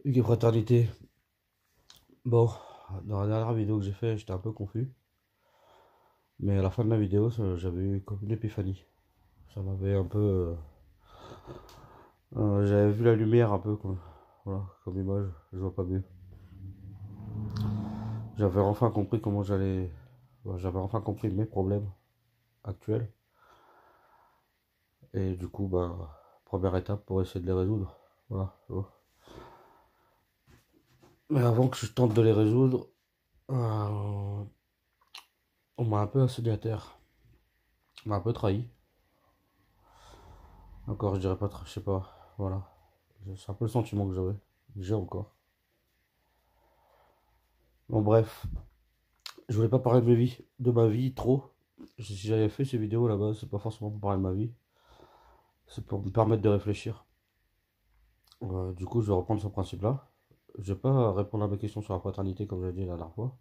Hugues et Fraternité. Bon, dans la dernière vidéo que j'ai fait, j'étais un peu confus. Mais à la fin de la vidéo, j'avais eu comme une épiphanie. Ça m'avait un peu. J'avais vu la lumière un peu, quoi. Voilà, comme image, je vois pas mieux. J'avais enfin compris comment j'allais. J'avais enfin compris mes problèmes actuels. Et du coup, première étape pour essayer de les résoudre. Voilà. Voilà. Mais avant que je tente de les résoudre, on m'a un peu asséné à terre. On m'a un peu trahi. Encore, je dirais pas, je sais pas. Voilà. C'est un peu le sentiment que j'avais. Que j'ai encore. Bon, bref. Je voulais pas parler de ma vie trop. Si j'avais fait ces vidéos là-bas, c'est pas forcément pour parler de ma vie. C'est pour me permettre de réfléchir. Du coup, je vais reprendre ce principe-là. Je vais pas répondre à mes questions sur la paternité comme j'ai dit la dernière fois.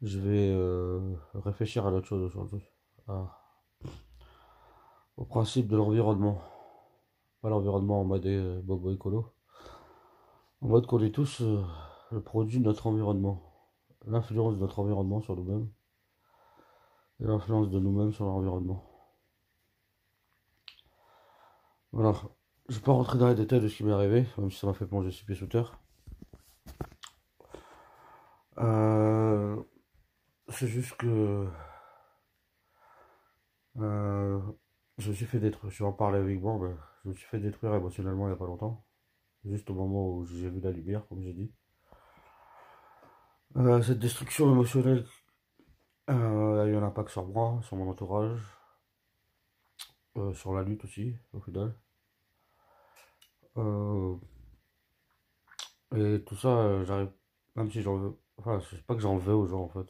Je vais réfléchir à d'autres choses aujourd'hui. À- Au principe de l'environnement. Pas l'environnement en mode bobo écolo. En mode qu'on est tous le produit de notre environnement. L'influence de notre environnement sur nous-mêmes. Et l'influence de nous-mêmes sur l'environnement. Voilà. Je vais pas rentrer dans les détails de ce qui m'est arrivé, même si ça m'a fait plonger 6 pieds sous terre. Euh, c'est juste que euh, je me suis fait détruire. Je vais en parler avec moi, mais je me suis fait détruire émotionnellement il n'y a pas longtemps. Juste au moment où j'ai vu la lumière, comme j'ai dit. Cette destruction émotionnelle a eu un impact sur moi, sur mon entourage, sur la lutte aussi, au final. Euh, et tout ça, j'arrive. Même si j'en veux. Enfin, c'est pas que j'en veux aux gens en fait.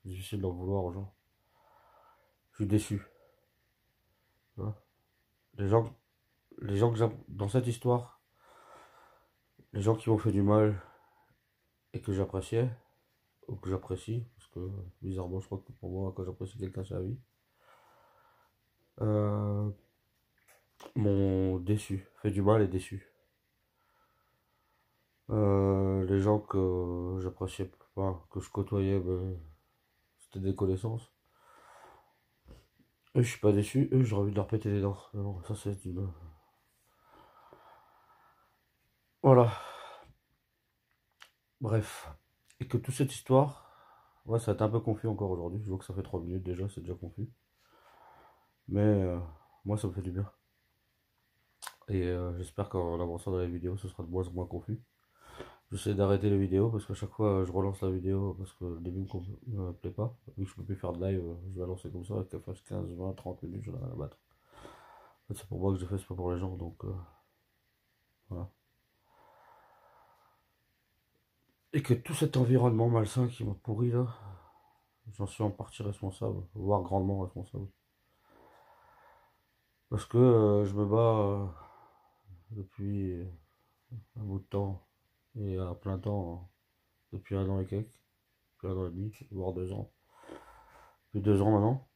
C'est difficile d'en vouloir aux gens. Je suis déçu. Tu vois. Les gens, les gens que j'aime dans cette histoire, les gens qui m'ont fait du mal et que j'appréciais, ou que j'apprécie, parce que bizarrement, je crois que pour moi, quand j'apprécie quelqu'un, c'est la vie, euh, m'ont déçu, fait du mal et déçu. Les gens que j'appréciais pas, que je côtoyais, ben, c'était des connaissances. Eux, je suis pas déçu, eux, j'aurais envie de leur péter les dents. Mais bon, ça, c'est une. Voilà, bref. Et que toute cette histoire, ouais, ça a été un peu confus encore aujourd'hui. Je vois que ça fait 3 minutes déjà, c'est déjà confus. Mais moi, ça me fait du bien. Et j'espère qu'en avançant dans la vidéo, ce sera de moins en moins confus. J'essaie d'arrêter les vidéos parce qu'à chaque fois, je relance la vidéo parce que le début me plaît pas. Vu que je peux plus faire de live, je vais lancer comme ça, qu'elle fasse 15, 20, 30 minutes, j'en ai rien à battre. En fait, c'est pour moi que je fais, c'est pas pour les gens, donc voilà. Et que tout cet environnement malsain qui m'a pourri là, j'en suis en partie responsable, voire grandement responsable. Parce que je me bats depuis un bout de temps, et à plein temps, depuis un an et quelques, depuis un an et demi, voire 2 ans. Depuis 2 ans maintenant.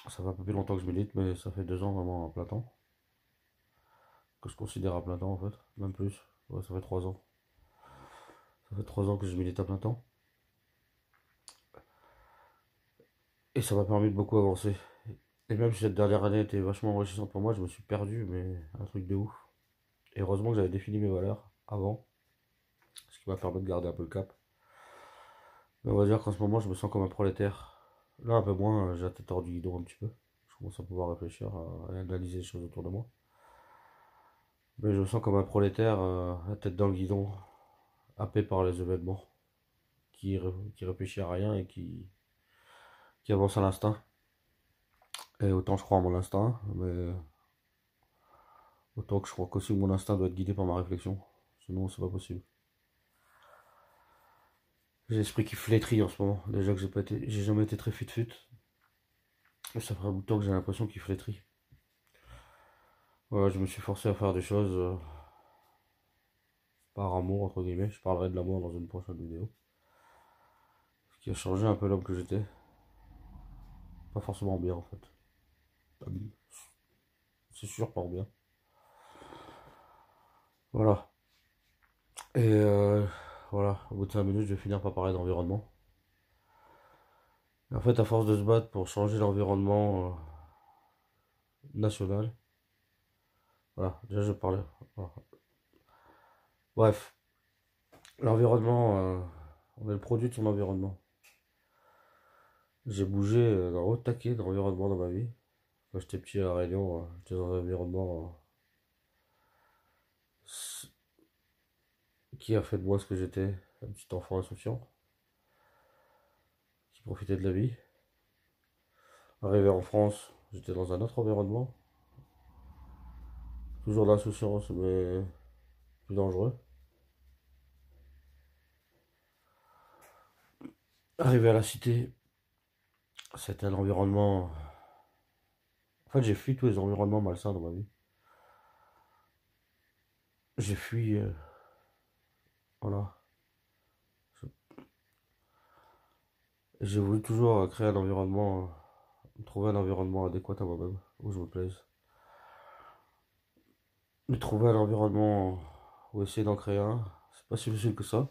Ça fait un peu plus longtemps que je milite, mais ça fait 2 ans vraiment à plein temps. Que je considère à plein temps en fait. Même plus. Ouais, ça fait 3 ans. Ça fait 3 ans que je milite à plein temps. Et ça m'a permis de beaucoup avancer. Et même si cette dernière année était vachement enrichissante pour moi, je me suis perdu, mais un truc de ouf. Et heureusement que j'avais défini mes valeurs avant, ce qui m'a permis de garder un peu le cap. Mais on va dire qu'en ce moment, je me sens comme un prolétaire. Là, un peu moins, j'ai la tête hors du guidon un petit peu. Je commence à pouvoir réfléchir à analyser les choses autour de moi. Mais je me sens comme un prolétaire, la tête dans le guidon, happé par les événements, qui réfléchit à rien et qui avance à l'instinct. Et autant je crois en mon instinct, mais autant que je crois qu'aussi mon instinct doit être guidé par ma réflexion. Sinon, c'est pas possible. J'ai l'esprit qui flétrit en ce moment. Déjà que j'ai jamais été très fut-fut. Et ça fait un bout de temps que j'ai l'impression qu'il flétrit. Voilà, je me suis forcé à faire des choses par amour, entre guillemets. Je parlerai de l'amour dans une prochaine vidéo. Ce qui a changé un peu l'homme que j'étais. Pas forcément bien en fait. C'est sûr, pas bien. Voilà. Et voilà, au bout de 5 minutes, je vais finir par parler d'environnement. Et en fait, à force de se battre pour changer l'environnement national, voilà, déjà je parlais. Voilà. Bref, l'environnement, on est le produit de son environnement. J'ai bougé d'un haut taquet d'environnement dans ma vie. Quand j'étais petit à La Réunion, j'étais dans un environnement qui a fait de moi ce que j'étais, un petit enfant insouciant, qui profitait de la vie. Arrivé en France, j'étais dans un autre environnement, toujours d'insouciance, mais plus dangereux. Arrivé à la cité, c'était un environnement. En fait, j'ai fui tous les environnements malsains dans ma vie. J'ai fui, voilà. J'ai voulu toujours créer un environnement, trouver un environnement adéquat à moi-même, où je me plaise. Mais trouver un environnement ou essayer d'en créer un, c'est pas si facile que ça.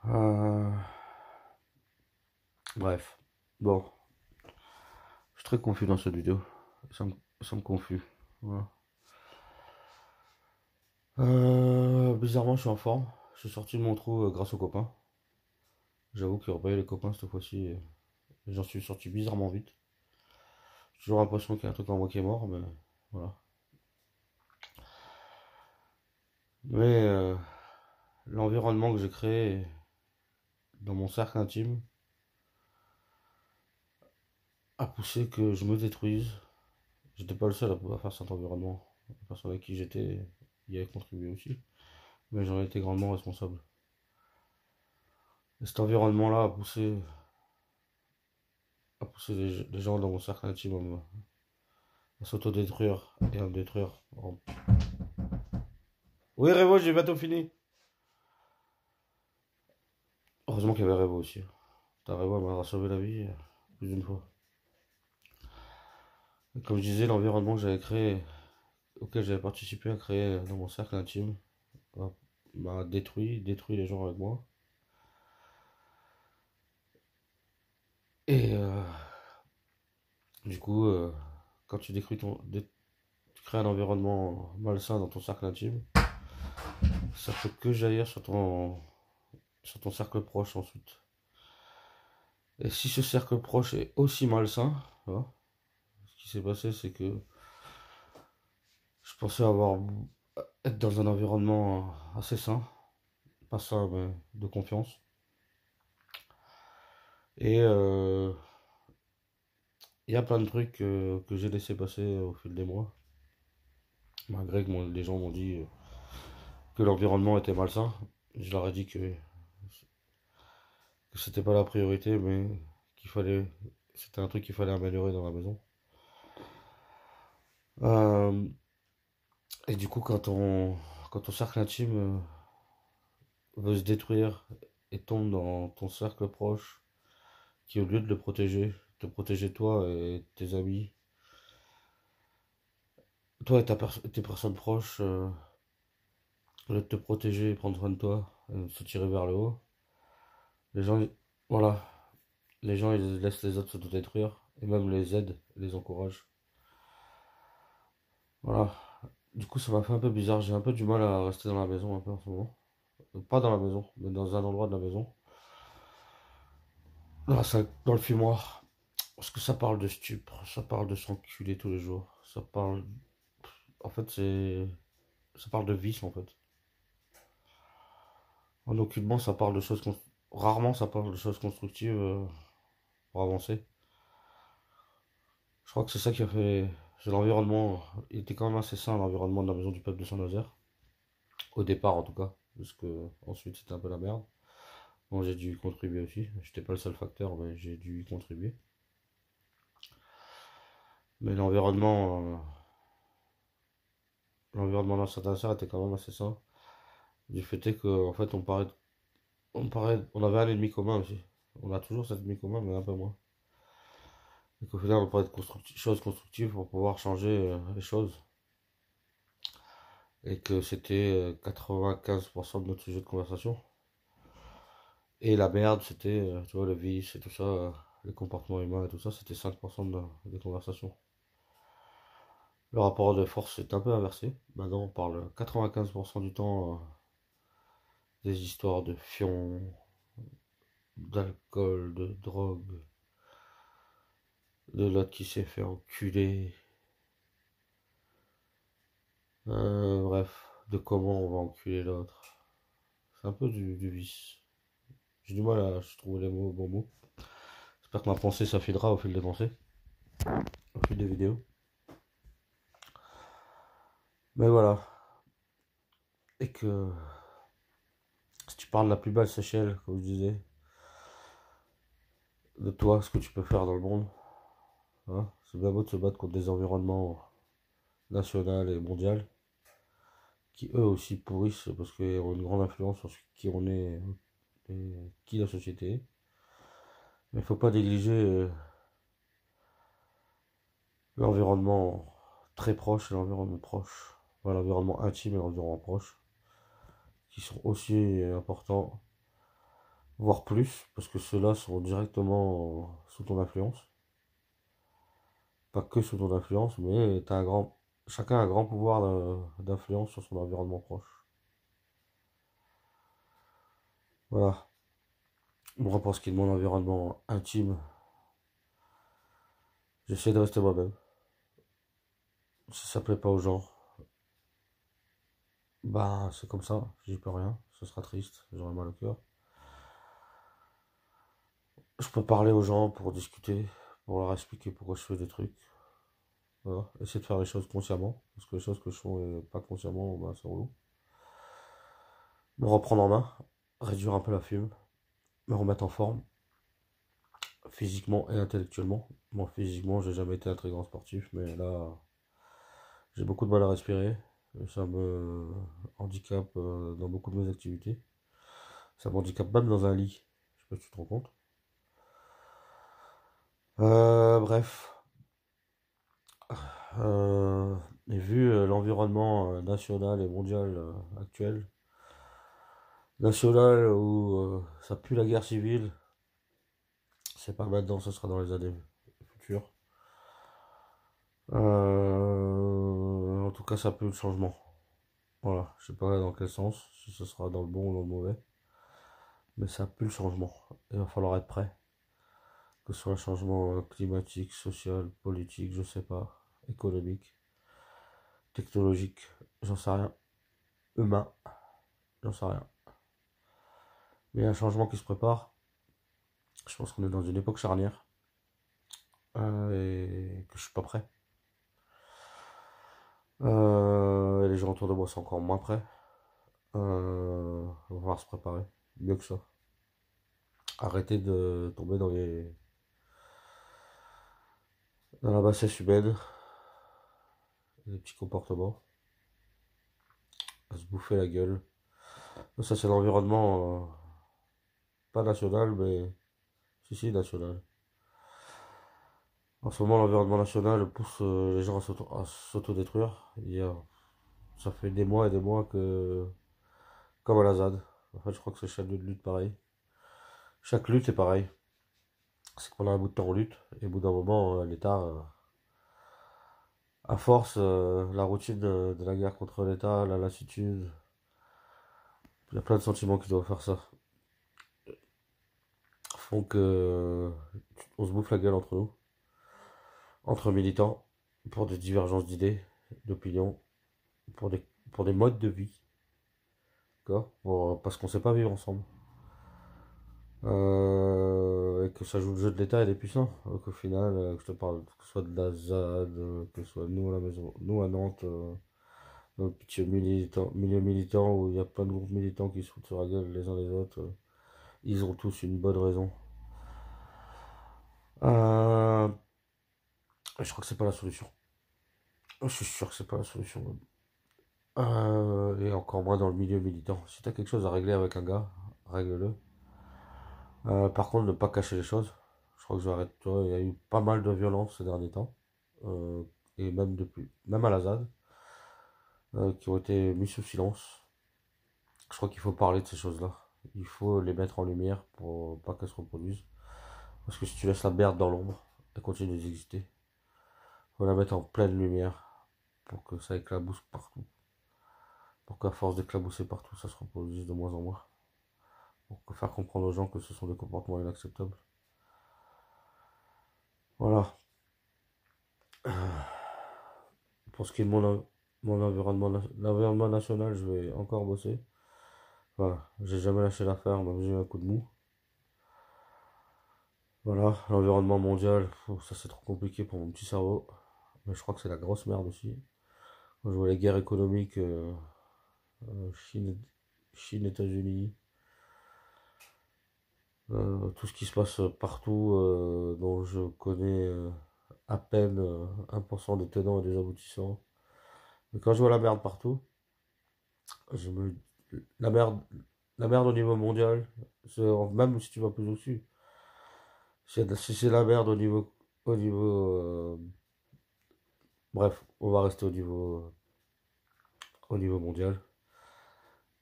Euh, Bref, bon, je suis très confus dans cette vidéo. Ça me confus. Voilà. Bizarrement, je suis en forme. Je suis sorti de mon trou grâce aux copains. J'avoue qu'ils ont pas eu les copains cette fois-ci. J'en suis sorti bizarrement vite. J'ai toujours l'impression qu'il y a un truc en moi qui est mort, mais voilà. Mais l'environnement que j'ai créé dans mon cercle intime a poussé que je me détruise. J'étais pas le seul à pouvoir faire cet environnement. La personne avec qui j'étais y avait contribué aussi. Mais j'en ai été grandement responsable. Et cet environnement-là a poussé les gens dans mon cercle intime à s'autodétruire et à me détruire. Oui, Révo, j'ai bientôt fini. Heureusement qu'il y avait Révo aussi. Ta Révo m'a sauvé la vie plus d'une fois. Et comme je disais, l'environnement que j'avais créé, auquel j'avais participé à créer dans mon cercle intime, m'a détruit les gens avec moi. Et du coup, quand tu crées un environnement malsain dans ton cercle intime, ça peut que jaillir sur ton cercle proche ensuite. Et si ce cercle proche est aussi malsain, hein, ce qui s'est passé, c'est que je pensais être dans un environnement assez sain, pas sain, mais de confiance. Et il y a plein de trucs que j'ai laissé passer au fil des mois, malgré que les gens m'ont dit que l'environnement était malsain. Je leur ai dit que c'était pas la priorité, mais qu'il fallait, c'était un truc qu'il fallait améliorer dans la maison. Euh, et du coup, quand ton cercle intime veut se détruire et tombe dans ton cercle proche, qui au lieu de le protéger, te protéger toi et tes amis, toi et tes personnes proches, au lieu de te protéger et prendre soin de toi, se tirer vers le haut, les gens, voilà, les gens ils laissent les autres se détruire et même les aident, les encouragent. Voilà. Du coup, ça m'a fait un peu bizarre. J'ai un peu du mal à rester dans la maison un peu en ce moment. Pas dans la maison, mais dans un endroit de la maison. Dans le fumoir. Parce que ça parle de stupre, ça parle de s'enculer tous les jours. Ça parle. En fait, ça parle de vice en fait. En aucunement, ça parle de choses. Rarement, ça parle de choses constructives pour avancer. Je crois que c'est ça qui a fait. C'est l'environnement. Il était quand même assez sain, l'environnement de la maison du peuple de Saint-Nazaire. Au départ, en tout cas. Parce que ensuite, c'était un peu la merde. Bon, j'ai dû y contribuer aussi. J'étais pas le seul facteur, mais j'ai dû y contribuer. Mais l'environnement dans Saint-Nazaire était quand même assez sain. Du fait est qu'en fait, on avait un ennemi commun aussi. On a toujours cet ennemi commun, mais un peu moins. Et qu'au final, on parlait de choses constructives pour pouvoir changer les choses. et que c'était 95% de notre sujet de conversation. Et la merde, c'était, tu vois, le vice et tout ça, les comportements humains et tout ça, c'était 5% des conversations. Le rapport de force est un peu inversé. Maintenant, on parle 95% du temps des histoires de fion, d'alcool, de drogue, de l'autre qui s'est fait enculer. Bref, de comment on va enculer l'autre. C'est un peu du vice. J'ai du mal à trouver les mots, bons mots. J'espère que ma pensée s'affilera au fil des pensées, au fil des vidéos. Mais voilà. Et que si tu parles de la plus basse échelle, comme je disais, de toi, ce que tu peux faire dans le monde, hein, c'est bien beau de se battre contre des environnements nationaux et mondiaux qui eux aussi pourrissent parce qu'ils ont une grande influence sur qui on est et qui la société est. Mais il ne faut pas négliger l'environnement très proche et l'environnement proche. Voilà, l'environnement intime et l'environnement proche, qui sont aussi importants, voire plus, parce que ceux-là sont directement sous ton influence. Pas que sous ton influence, mais chacun a un grand pouvoir d'influence sur son environnement proche. Voilà. Moi, pour ce qui est de mon environnement intime, j'essaie de rester moi-même. Si ça plaît pas aux gens, bah c'est comme ça, j'y peux rien, ce sera triste, j'aurai mal au cœur. Je peux parler aux gens pour discuter, pour leur expliquer pourquoi je fais des trucs. Voilà. Essayer de faire les choses consciemment, parce que les choses que je fais pas consciemment, bah, c'est relou. Me reprendre en main, réduire un peu la fume, me remettre en forme, physiquement et intellectuellement. Moi, physiquement, j'ai jamais été un très grand sportif, mais là, j'ai beaucoup de mal à respirer. Et ça me handicape dans beaucoup de mes activités. Ça me handicape même dans un lit. Je sais pas si tu te rends compte. Bref. Euh, et vu l'environnement national et mondial actuel, national où ça pue la guerre civile, c'est pas maintenant, ce sera dans les années futures. En tout cas, ça pue le changement. Voilà, je sais pas dans quel sens, si ce sera dans le bon ou dans le mauvais, mais ça pue le changement. Il va falloir être prêt. Que ce soit un changement climatique, social, politique, je sais pas, économique, technologique, j'en sais rien. Humain, j'en sais rien. Mais il y a un changement qui se prépare. Je pense qu'on est dans une époque charnière et que je suis pas prêt. Et les gens autour de moi sont encore moins prêts. On va falloir se préparer. Mieux que ça. Arrêter de tomber dans la bassesse humaine, les petits comportements, à se bouffer la gueule. Ça, c'est l'environnement, pas national, mais si, national. En ce moment, l'environnement national pousse les gens à s'autodétruire. Ça fait des mois et des mois que, comme à la ZAD, en fait, je crois que c'est chaque lutte pareil. Chaque lutte est pareil. C'est que pendant un bout de temps, on lutte, et au bout d'un moment, l'État, à force, la routine de la guerre contre l'État, la lassitude, il y a plein de sentiments qui doivent faire ça. Font que on se bouffe la gueule entre nous, entre militants, pour des divergences d'idées, d'opinions, pour des modes de vie, d'accord, parce qu'on sait pas vivre ensemble. Et que ça joue le jeu de l'État et des puissants. Donc au final, que je te parle, que ce soit de la ZAD, que ce soit nous à la maison, nous à Nantes, dans le petit milieu militant où il y a plein de groupes militants qui se foutent sur la gueule les uns les autres, ils ont tous une bonne raison. Euh, je crois que c'est pas la solution. Je suis sûr que c'est pas la solution. Et encore moins dans le milieu militant. Si t'as quelque chose à régler avec un gars, règle-le. Par contre, ne pas cacher les choses. Je crois que j'arrête. Tu vois, il y a eu pas mal de violence ces derniers temps. Euh, et même depuis. Même à la ZAD. qui ont été mis sous silence. Je crois qu'il faut parler de ces choses-là. Il faut les mettre en lumière pour pas qu'elles se reproduisent. Parce que si tu laisses la merde dans l'ombre, elle continue d'exister. Il faut la mettre en pleine lumière pour que ça éclabousse partout. Pour qu'à force d'éclabousser partout, ça se reproduise de moins en moins. Pour faire comprendre aux gens que ce sont des comportements inacceptables. Voilà. Pour ce qui est de mon l'environnement national, je vais encore bosser. Voilà. J'ai jamais lâché l'affaire, même j'ai eu un coup de mou. Voilà. L'environnement mondial, ça c'est trop compliqué pour mon petit cerveau. Mais je crois que c'est la grosse merde aussi. Quand je vois les guerres économiques, Chine, Chine, États-Unis, tout ce qui se passe partout, dont je connais à peine 1% des tenants et des aboutissants. Mais quand je vois la merde partout, je me... la merde, la merde au niveau mondial, même si tu vas plus au-dessus, si c'est la merde au niveau, bref, on va rester au niveau mondial.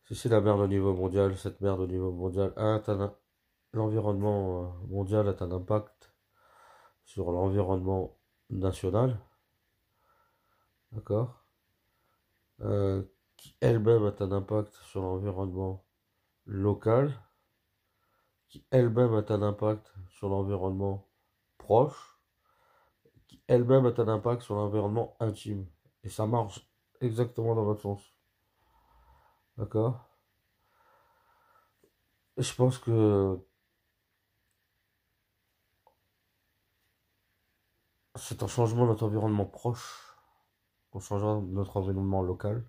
Si c'est la merde au niveau mondial, cette merde au niveau mondial l'environnement mondial a un impact sur l'environnement national, d'accord, qui elle-même a un impact sur l'environnement local, qui elle-même a un impact sur l'environnement proche, qui elle-même a un impact sur l'environnement intime. Et ça marche exactement dans l'autre sens. D'accord? Et je pense que c'est un changement de notre environnement proche qu'on changera notre environnement local,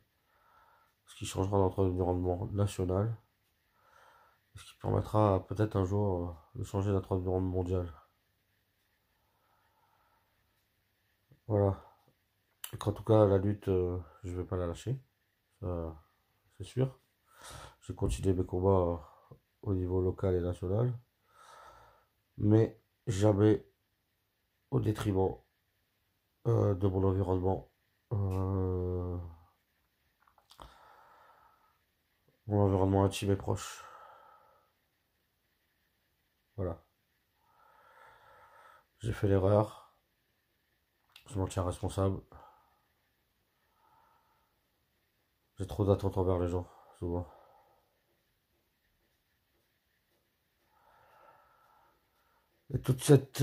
ce qui changera notre environnement national, ce qui permettra peut-être un jour de changer notre environnement mondial. Voilà. Et qu'en tout cas, la lutte, je vais pas la lâcher, ça, c'est sûr. Je vais continuer mes combats au niveau local et national, mais jamais au détriment de mon environnement, euh, mon environnement intime et proche. Voilà. J'ai fait l'erreur, je m'en tiens responsable. J'ai trop d'attentes envers les gens, souvent. Et tout cet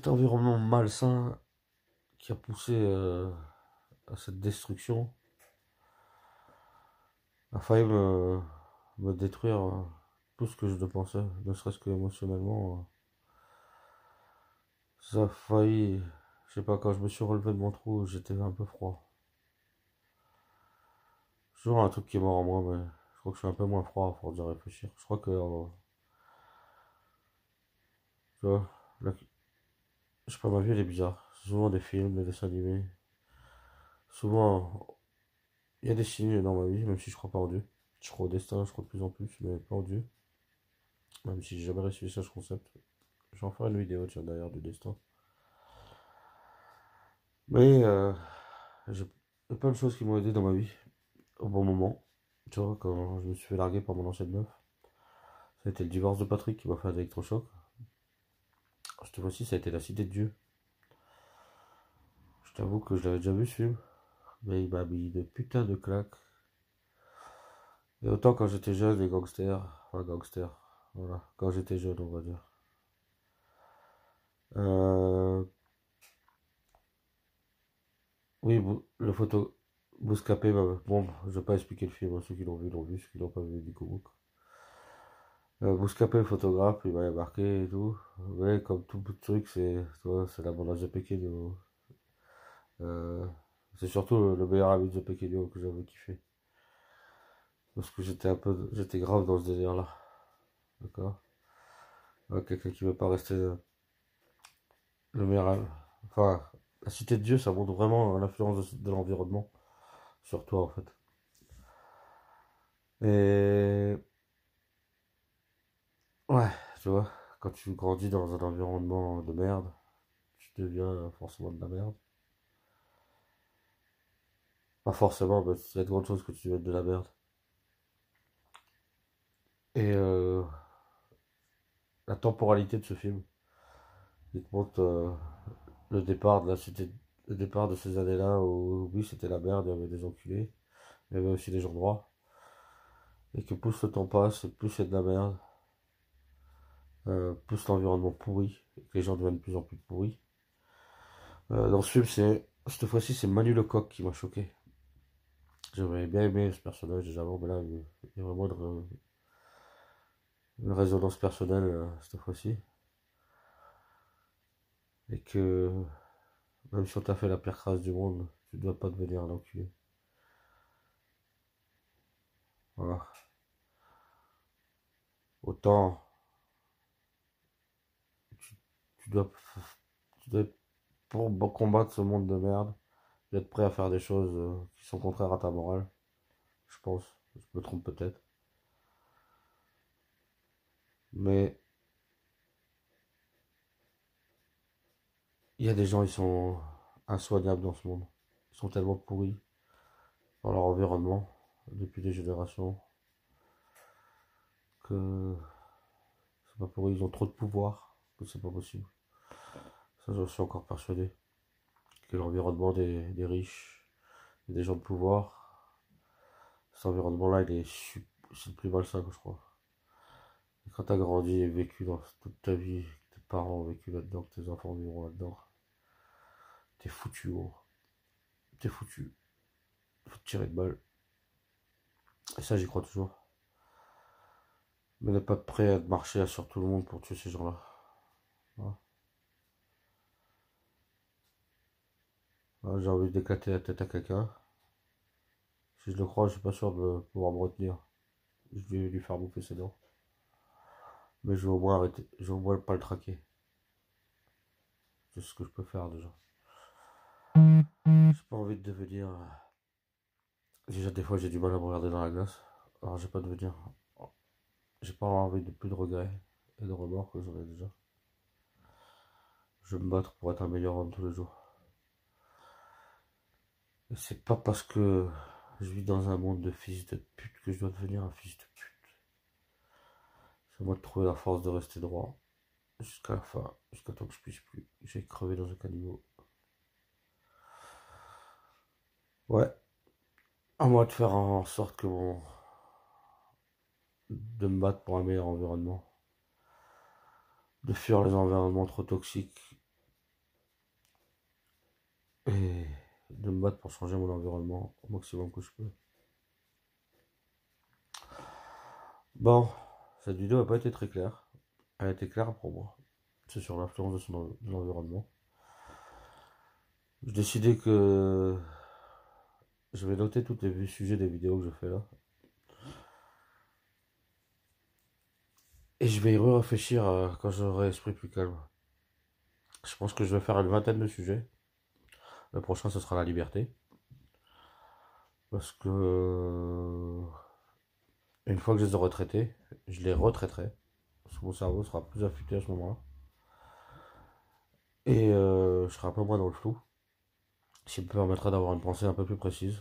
environnement malsain qui a poussé à cette destruction a failli me détruire tout ce que je pensais, ne serait-ce que émotionnellement. Ça a failli, je sais pas, quand je me suis relevé de mon trou, j'étais un peu froid. Toujours un truc qui est mort en moi, mais je crois que je suis un peu moins froid à force de réfléchir. Je crois que, tu vois, je sais pas, ma vie elle est bizarre. C'est souvent des films, des dessins animés. Souvent, il y a des signes dans ma vie, même si je crois pas en Dieu. Je crois au destin, je crois de plus en plus, mais pas en Dieu. Même si j'ai jamais réussi ça, ce concept. Je vais en faire une vidéo, tiens, d'ailleurs, du destin. Mais j'ai plein de choses qui m'ont aidé dans ma vie, au bon moment. Tu vois, quand je me suis fait larguer par mon ancienne meuf, ça a été le divorce de Patrick qui m'a fait un électrochoc. Cette fois-ci, ça a été La Cité de Dieu. Je t'avoue que je l'avais déjà vu ce film, mais il m'a mis de putain de claques. Et autant quand j'étais jeune, les gangsters, enfin gangsters, voilà, quand j'étais jeune, on va dire. Euh, oui, le photo Bouscapé, bon, je vais pas expliquer le film, hein, ceux qui l'ont vu, ceux qui l'ont pas vu, du coup. Bouscapé, le photographe, il m'a marqué et tout. Ouais, comme tout bout de truc, tu vois, c'est l'abondance de Pequeno. Euh, c'est surtout le meilleur ami de Pequeno que j'avais kiffé. Parce que j'étais grave dans ce délire-là. D'accord? Ouais, quelqu'un qui veut pas rester le meilleur ami. Enfin, la cité de Dieu, ça montre vraiment l'influence de l'environnement sur toi, en fait. Et ouais, tu vois, quand tu grandis dans un environnement de merde, tu deviens forcément de la merde. Pas forcément, mais il y a de grandes choses que tu vas être de la merde. Et la temporalité de ce film, il te montre le départ de la cité, le départ de ces années-là où oui c'était la merde, il y avait des enculés, il y avait aussi des gens droits, et que plus le temps passe, plus c'est de la merde, plus l'environnement pourri, et que les gens deviennent de plus en plus pourris. Dans ce film, cette fois-ci, c'est Manu Lecoq qui m'a choqué. J'avais bien aimé ce personnage déjà avant, mais là, il y a vraiment une résonance personnelle cette fois-ci. Et que même si on t'a fait la pire crasse du monde, tu dois pas devenir un enculé. Voilà. Autant tu, tu dois, tu dois être pour combattre ce monde de merde, tu dois être prêt à faire des choses qui sont contraires à ta morale. Je pense. Je me trompe peut-être. Mais il y a des gens, ils sont insoignables dans ce monde. Ils sont tellement pourris dans leur environnement depuis des générations que c'est pas pourri. Ils ont trop de pouvoir que c'est pas possible. Ça, j'en suis encore persuadé. Que l'environnement des riches et des gens de pouvoir, cet environnement-là, c'est le plus malsain que je crois. Et quand t'as grandi et vécu dans toute ta vie, que tes parents ont vécu là-dedans, que tes enfants vivront là-dedans, t'es foutu, gros. T'es foutu. Faut te tirer de balle. Et ça, j'y crois toujours. Mais n'est pas prêt à marcher sur tout le monde pour tuer ces gens-là. Voilà. Voilà, j'ai envie d'éclater la tête à quelqu'un. Si je le crois, je suis pas sûr de pouvoir me retenir. Je vais lui faire bouffer ses dents. Mais je vais au moins arrêter. Je vais au moins pas le traquer. C'est ce que je peux faire déjà. J'ai pas envie de devenir. Déjà, des fois, j'ai du mal à me regarder dans la glace. Alors, j'ai pas devenir. J'ai pas envie de plus de regrets et de remords que j'en ai déjà. Je vais me battre pour être un meilleur homme tous les jours. Et c'est pas parce que je vis dans un monde de fils de pute que je dois devenir un fils de pute. C'est à moi de trouver la force de rester droit jusqu'à la fin, jusqu'à temps que je puisse plus. J'ai crevé dans un caniveau. Ouais, à moi de faire en sorte que de me battre pour un meilleur environnement. De fuir les environnements trop toxiques. Et de me battre pour changer mon environnement au maximum que je peux. Bon, cette vidéo n'a pas été très claire. Elle a été claire pour moi. C'est sur l'influence de l'environnement. J'ai décidé que je vais noter tous les sujets des vidéos que je fais là. Et je vais y réfléchir quand j'aurai l'esprit plus calme. Je pense que je vais faire une vingtaine de sujets. Le prochain, ce sera la liberté. Parce que une fois que je les aurai traités, je les retraiterai. Parce que mon cerveau sera plus affûté à ce moment-là. Et je serai un peu moins dans le flou. Ce qui me permettra d'avoir une pensée un peu plus précise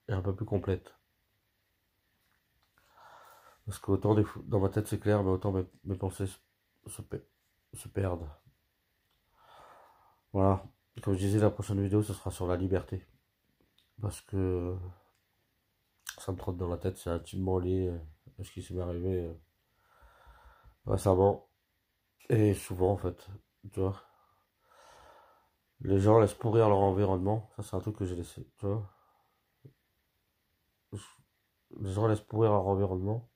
et un peu plus complète. Parce que autant dans ma tête c'est clair, mais autant mes pensées se, se perdent. Voilà. Comme je disais, la prochaine vidéo, ce sera sur la liberté. Parce que ça me trotte dans la tête, c'est intimement lié à ce qui s'est arrivé récemment. Et souvent, en fait. Tu vois. Les gens laissent pourrir leur environnement. Ça, c'est un truc que j'ai laissé. Tu vois. Les gens laissent pourrir leur environnement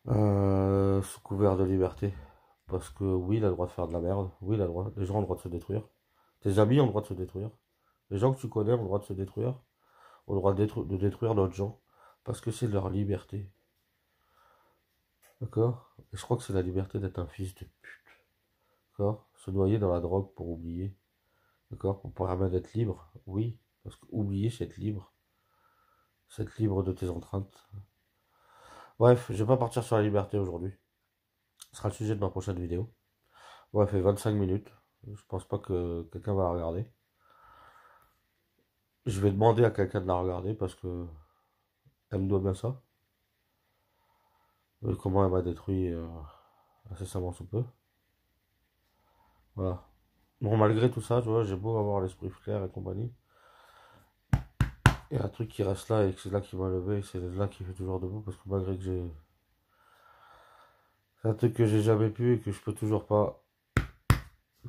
sous couvert de liberté. Parce que oui, il a le droit de faire de la merde. Oui, il a le droit. Les gens ont le droit de se détruire. Tes amis ont le droit de se détruire. Les gens que tu connais ont le droit de se détruire. Ont le droit de détruire d'autres gens. Parce que c'est leur liberté. D'accord? Et je crois que c'est la liberté d'être un fils de pute. D'accord? Se noyer dans la drogue pour oublier. D'accord? Pour permettre d'être libre. Oui. Parce que oublier, c'est être libre. C'est être libre de tes empreintes. Bref, je vais pas partir sur la liberté aujourd'hui. Ce sera le sujet de ma prochaine vidéo. Bon, elle fait 25 minutes. Je pense pas que quelqu'un va la regarder. Je vais demander à quelqu'un de la regarder parce que elle me doit bien ça. Comment elle m'a détruit incessamment sous peu. Voilà. Bon, malgré tout ça, tu vois, j'ai beau avoir l'esprit clair et compagnie. Il y a un truc qui reste là et que c'est là qui m'a levé et c'est là qui fait toujours debout parce que malgré que j'ai. C'est un truc que j'ai jamais pu et que je peux toujours pas.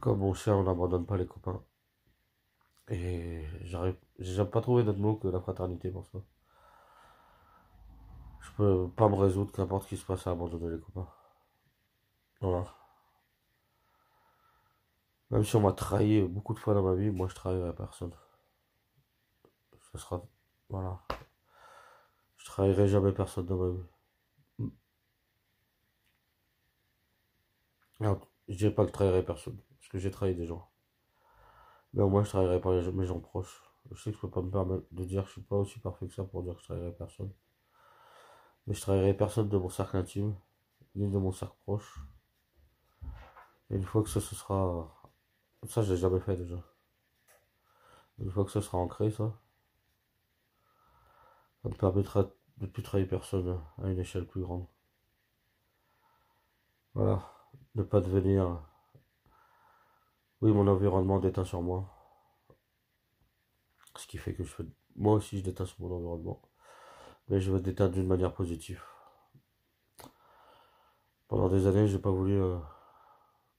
Comme mon chien, on n'abandonne pas les copains. Et j'ai jamais pas trouvé d'autre mot que la fraternité pour ça. Je peux pas me résoudre qu'importe ce qui se passe à abandonner les copains. Voilà. Même si on m'a trahi beaucoup de fois dans ma vie, moi je trahirai personne. Ce sera. Voilà. Je trahirai jamais personne dans ma vie. Non, je dirais pas que je trahirai personne. Parce que j'ai trahi des gens. Mais au moins je trahirai pas mes gens proches. Je sais que je peux pas me permettre de dire que je suis pas aussi parfait que ça pour dire que je trahirai personne. Mais je trahirai personne de mon cercle intime, ni de mon cercle proche. Et une fois que ça, ce sera. Ça, je l'ai jamais fait déjà. Une fois que ça sera ancré, ça me permettra de plus trahir personne à une échelle plus grande. Voilà. Ne pas devenir. Oui, mon environnement déteint sur moi. Ce qui fait que je fais. Moi aussi, je déteins sur mon environnement. Mais je veux déteindre d'une manière positive. Pendant des années, j'ai pas voulu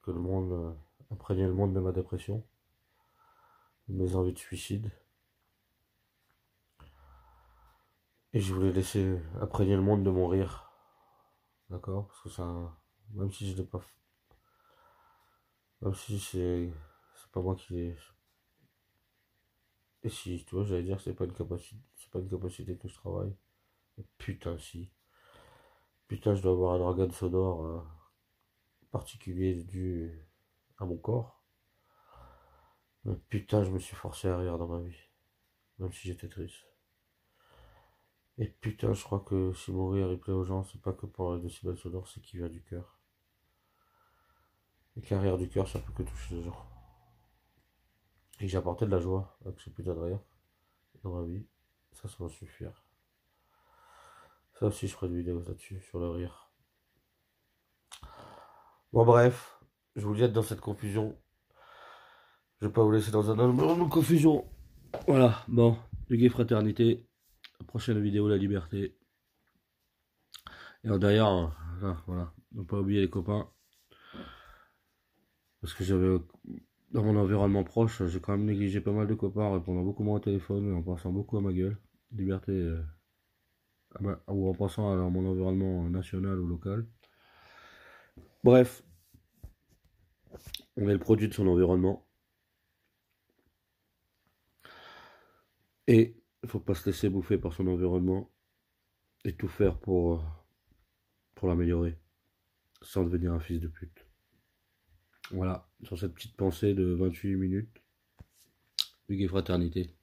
que le monde imprégner le monde de ma dépression, de mes envies de suicide. Et je voulais laisser imprégner le monde de mon rire. D'accord? Parce que ça. Même si je l'ai pas. Même si c'est pas moi qui l'ai. Et si, tu vois, j'allais dire que c'est pas une capacité. C'est pas une capacité que je travaille. Et putain, si. Putain, je dois avoir un organe sonore particulier dû à mon corps. Mais putain, je me suis forcé à rire dans ma vie. Même si j'étais triste. Et putain, je crois que si mon rire il plaît aux gens, c'est pas que pour les décibels sonores, c'est qu'il vient du cœur. Et qu'un rire du cœur, ça peut que toucher les gens. Et que j'ai apporté de la joie avec ce putain de rire dans ma vie. Ça m'en suffire. Ça aussi, je ferai une vidéo là-dessus, sur le rire. Bon, bref, je vous jette dans cette confusion. Je vais pas vous laisser dans un moment de confusion. Voilà, bon, du gay fraternité. La prochaine vidéo, la liberté. Et d'ailleurs, voilà, ne pas oublier les copains. Parce que j'avais, dans mon environnement proche, j'ai quand même négligé pas mal de copains en répondant beaucoup moins au téléphone et en pensant beaucoup à ma gueule. Liberté, ou en pensant à mon environnement national ou local. Bref, on est le produit de son environnement. Et il faut pas se laisser bouffer par son environnement et tout faire pour l'améliorer, sans devenir un fils de pute. Voilà, sur cette petite pensée de 28 minutes, du gay fraternité.